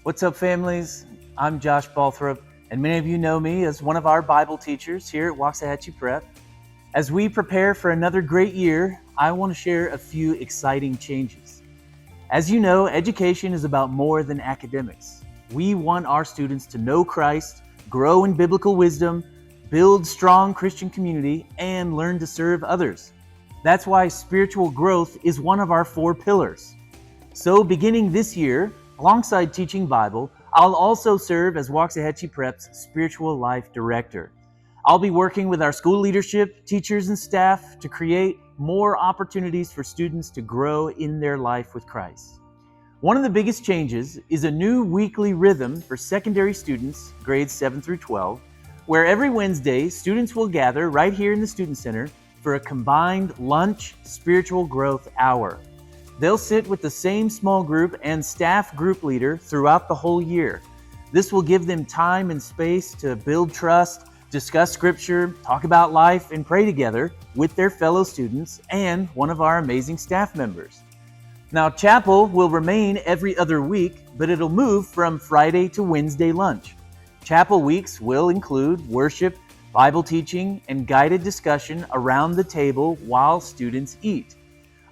What's up, families? I'm Josh Balthrop, and many of you know me as one of our Bible teachers here at Waxahachie Prep. As we prepare for another great year, I want to share a few exciting changes. As you know, education is about more than academics. We want our students to know Christ, grow in biblical wisdom, build strong Christian community, and learn to serve others. That's why spiritual growth is one of our 4 pillars. So beginning this year, alongside teaching Bible, I'll also serve as Waxahachie Prep's Spiritual Life Director. I'll be working with our school leadership, teachers, and staff to create more opportunities for students to grow in their life with Christ. One of the biggest changes is a new weekly rhythm for secondary students, grades 7 through 12, where every Wednesday, students will gather right here in the Student Center for a combined lunch spiritual growth hour. They'll sit with the same small group and staff group leader throughout the whole year. This will give them time and space to build trust, discuss scripture, talk about life, and pray together with their fellow students and one of our amazing staff members. Now, chapel will remain every other week, but it'll move from Friday to Wednesday lunch. Chapel weeks will include worship, Bible teaching, and guided discussion around the table while students eat.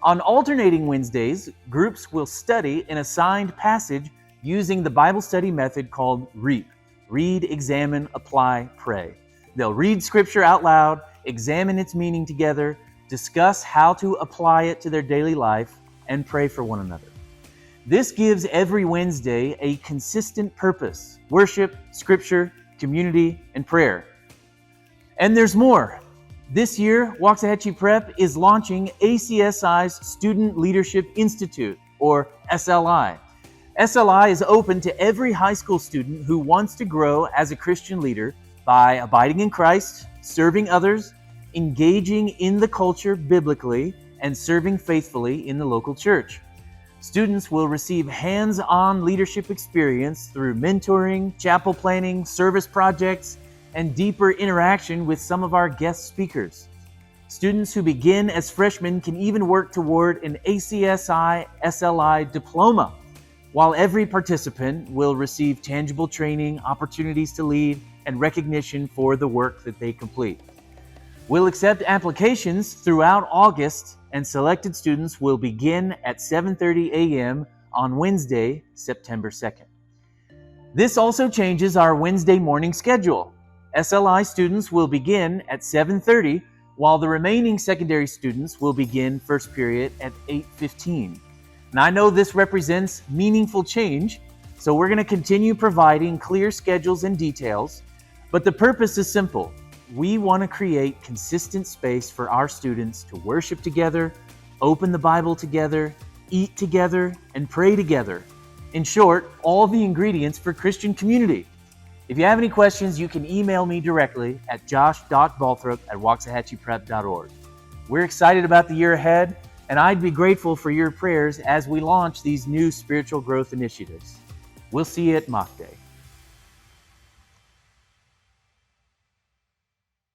On alternating Wednesdays, groups will study an assigned passage using the Bible study method called REAP. Read, examine, apply, pray. They'll read scripture out loud, examine its meaning together, discuss how to apply it to their daily life, and pray for one another. This gives every Wednesday a consistent purpose: worship, scripture, community, and prayer. And there's more. This year, Waxahachie Prep is launching ACSI's Student Leadership Institute, or SLI. SLI is open to every high school student who wants to grow as a Christian leader by abiding in Christ, serving others, engaging in the culture biblically, and serving faithfully in the local church. Students will receive hands-on leadership experience through mentoring, chapel planning, service projects, and deeper interaction with some of our guest speakers. Students who begin as freshmen can even work toward an ACSI SLI diploma, while every participant will receive tangible training, opportunities to lead, and recognition for the work that they complete. We'll accept applications throughout August, and selected students will begin at 7:30 a.m. on Wednesday, September 2nd. This also changes our Wednesday morning schedule. SLI students will begin at 7:30, while the remaining secondary students will begin first period at 8:15. And I know this represents meaningful change, so we're going to continue providing clear schedules and details, but the purpose is simple. We want to create consistent space for our students to worship together, open the Bible together, eat together, and pray together. In short, all the ingredients for Christian community. If you have any questions, you can email me directly at josh.balthrop@waxahachieprep.org. We're excited about the year ahead, and I'd be grateful for your prayers as we launch these new spiritual growth initiatives. We'll see you at Mock Day.